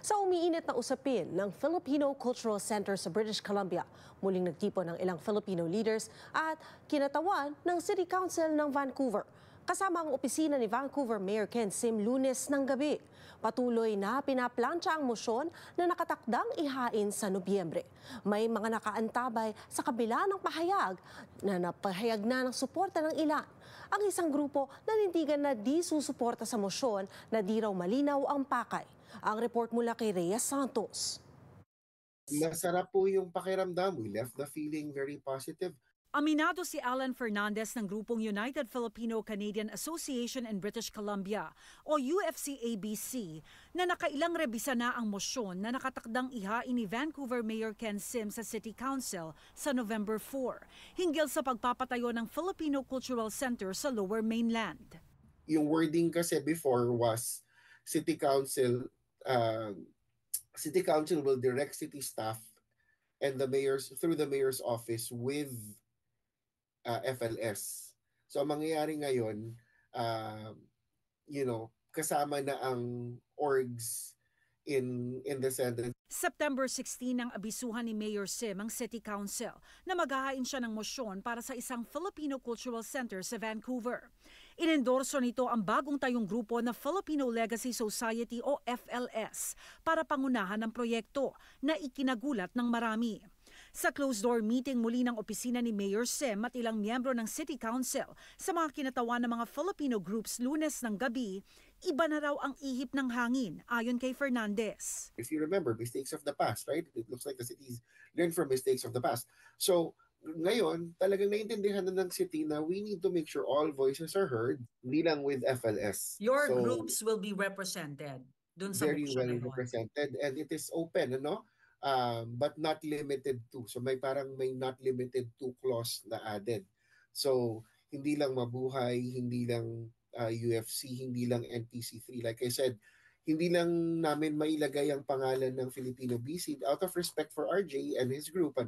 Sa umiinit na usapin ng Filipino Cultural Center sa British Columbia, muling nagtipon ng ilang Filipino leaders at kinatawan ng City Council ng Vancouver. Kasama ang opisina ni Vancouver Mayor Ken Sim Lunes ng gabi. Patuloy na pinaplansya ang mosyon na nakatakdang ihain sa Nobyembre. May mga nakaantabay sa kabila ng pahayag na napahayag na ng suporta ng ilan. Ang isang grupo nanindigan na di susuporta sa mosyon na di raw malinaw ang pakay. Ang report mula kay Rhea Santos. Masarap po yung pakiramdam. We left the feeling very positive. Aminado si Alan Fernandez ng grupong United Filipino-Canadian Association in British Columbia o UFC-ABC na nakailang rebisa na ang mosyon na nakatakdang ihain ni Vancouver Mayor Ken Sim sa City Council sa November 4 hinggil sa pagpapatayo ng Filipino Cultural Center sa Lower Mainland. Yung wording kasi before was City Council will direct city staff and the mayor's through the mayor's office with FLS. So ang mangyayari ngayon, kasama na ang orgs in the Senate. September 16 nang abisuhan ni Mayor Sim ang City Council na maghahain siya ng mosyon para sa isang Filipino Cultural Center sa Vancouver. Inendorso nito ang bagong tayong grupo na Filipino Legacy Society o FLS para pangunahan ng proyekto na ikinagulat ng marami. Sa closed-door meeting muli ng opisina ni Mayor Sim at ilang miyembro ng City Council sa mga kinatawan ng mga Filipino groups Lunes ng gabi, iba na raw ang ihip ng hangin ayon kay Fernandez. If you remember, mistakes of the past, right? It looks like the cities learned from mistakes of the past. So ngayon, talagang naiintindihan na ng city na we need to make sure all voices are heard, hindi lang with FLS. Your groups will be represented dun sa very well represented and it is open, but not limited to. So may not limited to clause na added. So hindi lang Mabuhay, hindi lang UFC, hindi lang NPC3. Like I said, hindi lang namin mailagay ang pangalan ng Filipino BC out of respect for RJ and his group,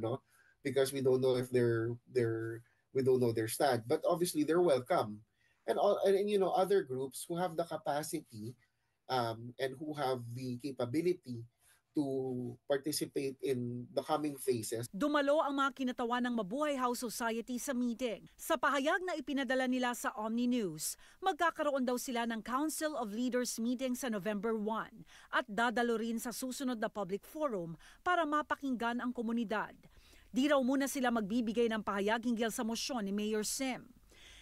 because we don't know if we don't know their stand. But obviously they're welcome. And other groups who have the capacity and who have the capability to participate in the coming phases. Dumalo ang mga kinatawan ng Mabuhay House Society sa meeting. Sa pahayag na ipinadala nila sa Omni News, magkakaroon daw sila ng Council of Leaders meeting sa November 1 at dadalo rin sa susunod na public forum para mapakinggan ang komunidad. Di raw muna sila magbibigay ng pahayag hinggil sa mosyon ni Mayor Sim.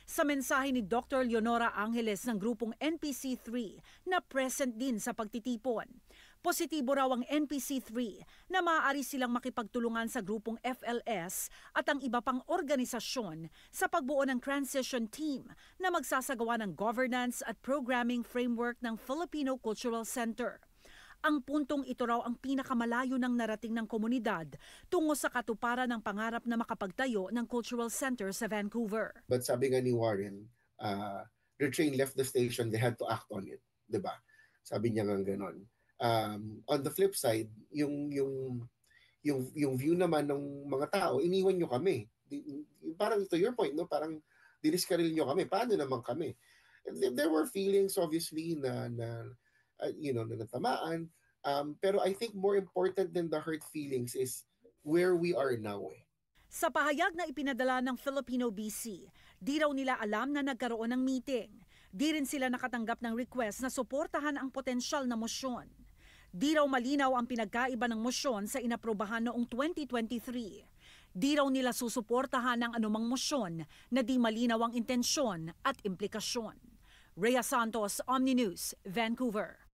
Sa mensahe ni Dr. Leonora Angeles ng grupong NPC3 na present din sa pagtitipon, positibo raw ang NPC3 na maaari silang makipagtulungan sa grupong FLS at ang iba pang organisasyon sa pagbuo ng transition team na magsasagawa ng governance at programming framework ng Filipino Cultural Center. Ang puntong ito raw ang pinakamalayo ng narating ng komunidad tungo sa katuparan ng pangarap na makapagtayo ng Cultural Center sa Vancouver. But sabi nga ni Warren, the train left the station, they had to act on it, 'di ba? Sabi niya nga gano'n. On the flip side, yung view naman ng mga tao, iniwan nyo kami. Parang to your point, parang diniskaril nyo kami. Paano naman kami? And there were feelings obviously na natamaan. Pero I think more important than the hurt feelings is where we are now. Sa pahayag na ipinadala ng Filipino BC, di raw nila alam na nagkaroon ng meeting. Di rin sila nakatanggap ng request na suportahan ang potensyal na mosyon. Di raw malinaw ang pinagkaiba ng mosyon sa inaprobahan noong 2023. Di raw nila susuportahan ang anumang mosyon na di malinaw ang intensyon at implikasyon. Rhea Santos, Omni News, Vancouver.